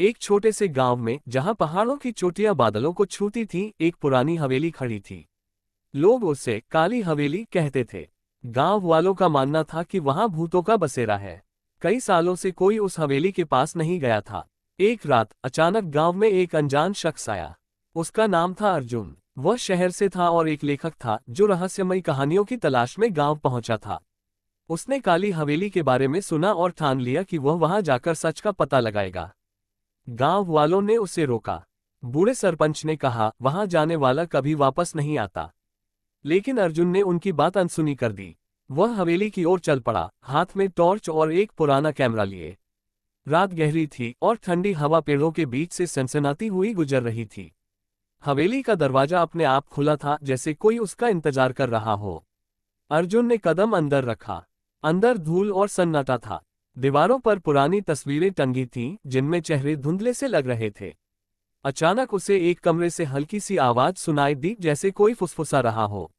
एक छोटे से गांव में, जहां पहाड़ों की चोटियां बादलों को छूती थीं, एक पुरानी हवेली खड़ी थी। लोग उसे काली हवेली कहते थे। गांव वालों का मानना था कि वहां भूतों का बसेरा है। कई सालों से कोई उस हवेली के पास नहीं गया था। एक रात अचानक गांव में एक अनजान शख्स आया। उसका नाम था अर्जुन। वह शहर से था और एक लेखक था जो रहस्यमयी कहानियों की तलाश में गांव पहुंचा था। उसने काली हवेली के बारे में सुना और ठान लिया कि वह वहां जाकर सच का पता लगाएगा। गांव वालों ने उसे रोका। बूढ़े सरपंच ने कहा, वहां जाने वाला कभी वापस नहीं आता। लेकिन अर्जुन ने उनकी बात अनसुनी कर दी। वह हवेली की ओर चल पड़ा, हाथ में टॉर्च और एक पुराना कैमरा लिए। रात गहरी थी और ठंडी हवा पेड़ों के बीच से सनसनाती हुई गुजर रही थी। हवेली का दरवाजा अपने आप खुला था, जैसे कोई उसका इंतजार कर रहा हो। अर्जुन ने कदम अंदर रखा। अंदर धूल और सन्नाटा था। दीवारों पर पुरानी तस्वीरें टंगी थीं, जिनमें चेहरे धुंधले से लग रहे थे। अचानक उसे एक कमरे से हल्की सी आवाज सुनाई दी, जैसे कोई फुसफुसा रहा हो।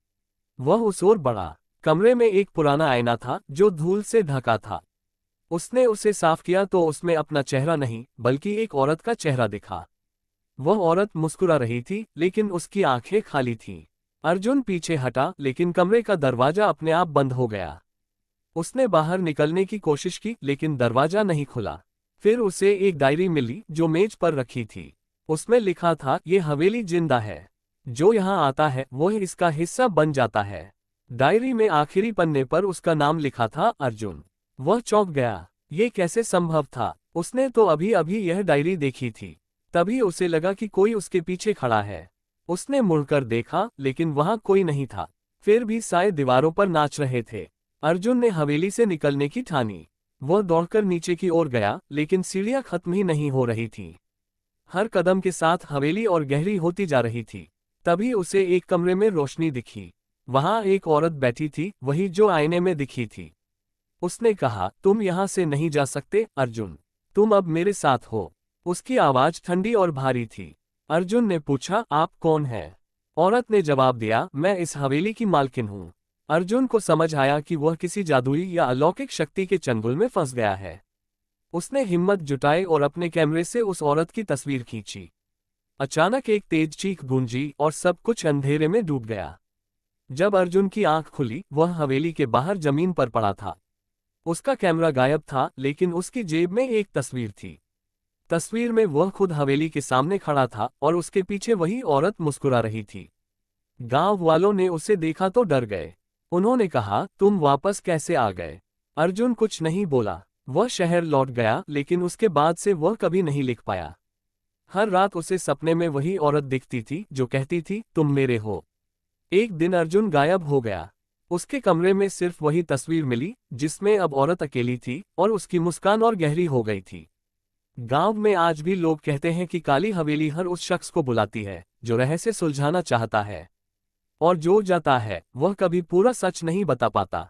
वह उस ओर बढ़ा। कमरे में एक पुराना आईना था जो धूल से ढका था। उसने उसे साफ किया तो उसमें अपना चेहरा नहीं, बल्कि एक औरत का चेहरा दिखा। वह औरत मुस्कुरा रही थी, लेकिन उसकी आंखें खाली थीं। अर्जुन पीछे हटा, लेकिन कमरे का दरवाजा अपने आप बंद हो गया। उसने बाहर निकलने की कोशिश की, लेकिन दरवाजा नहीं खुला। फिर उसे एक डायरी मिली जो मेज पर रखी थी। उसमें लिखा था, ये हवेली जिंदा है। जो यहाँ आता है वह इसका हिस्सा बन जाता है। डायरी में आखिरी पन्ने पर उसका नाम लिखा था, अर्जुन। वह चौंक गया। ये कैसे संभव था? उसने तो अभी अभी यह डायरी देखी थी। तभी उसे लगा कि कोई उसके पीछे खड़ा है। उसने मुड़कर देखा, लेकिन वहां कोई नहीं था। फिर भी साए दीवारों पर नाच रहे थे। अर्जुन ने हवेली से निकलने की ठानी। वह दौड़कर नीचे की ओर गया, लेकिन सीढ़ियां खत्म ही नहीं हो रही थीं। हर कदम के साथ हवेली और गहरी होती जा रही थी। तभी उसे एक कमरे में रोशनी दिखी। वहां एक औरत बैठी थी, वही जो आईने में दिखी थी। उसने कहा, तुम यहां से नहीं जा सकते अर्जुन। तुम अब मेरे साथ हो। उसकी आवाज ठंडी और भारी थी। अर्जुन ने पूछा, आप कौन हैं? औरत ने जवाब दिया, मैं इस हवेली की मालकिन हूं। अर्जुन को समझ आया कि वह किसी जादुई या अलौकिक शक्ति के चंगुल में फंस गया है। उसने हिम्मत जुटाई और अपने कैमरे से उस औरत की तस्वीर खींची। अचानक एक तेज चीख गूंजी और सब कुछ अंधेरे में डूब गया। जब अर्जुन की आंख खुली, वह हवेली के बाहर जमीन पर पड़ा था। उसका कैमरा गायब था, लेकिन उसकी जेब में एक तस्वीर थी। तस्वीर में वह खुद हवेली के सामने खड़ा था और उसके पीछे वही औरत मुस्कुरा रही थी। गांव वालों ने उसे देखा तो डर गए। उन्होंने कहा, तुम वापस कैसे आ गए? अर्जुन कुछ नहीं बोला। वह शहर लौट गया, लेकिन उसके बाद से वह कभी नहीं लिख पाया। हर रात उसे सपने में वही औरत दिखती थी जो कहती थी, तुम मेरे हो। एक दिन अर्जुन गायब हो गया। उसके कमरे में सिर्फ वही तस्वीर मिली, जिसमें अब औरत अकेली थी और उसकी मुस्कान और गहरी हो गई थी। गांव में आज भी लोग कहते हैं कि काली हवेली हर उस शख्स को बुलाती है जो रहस्य सुलझाना चाहता है, और जो जाता है वह कभी पूरा सच नहीं बता पाता।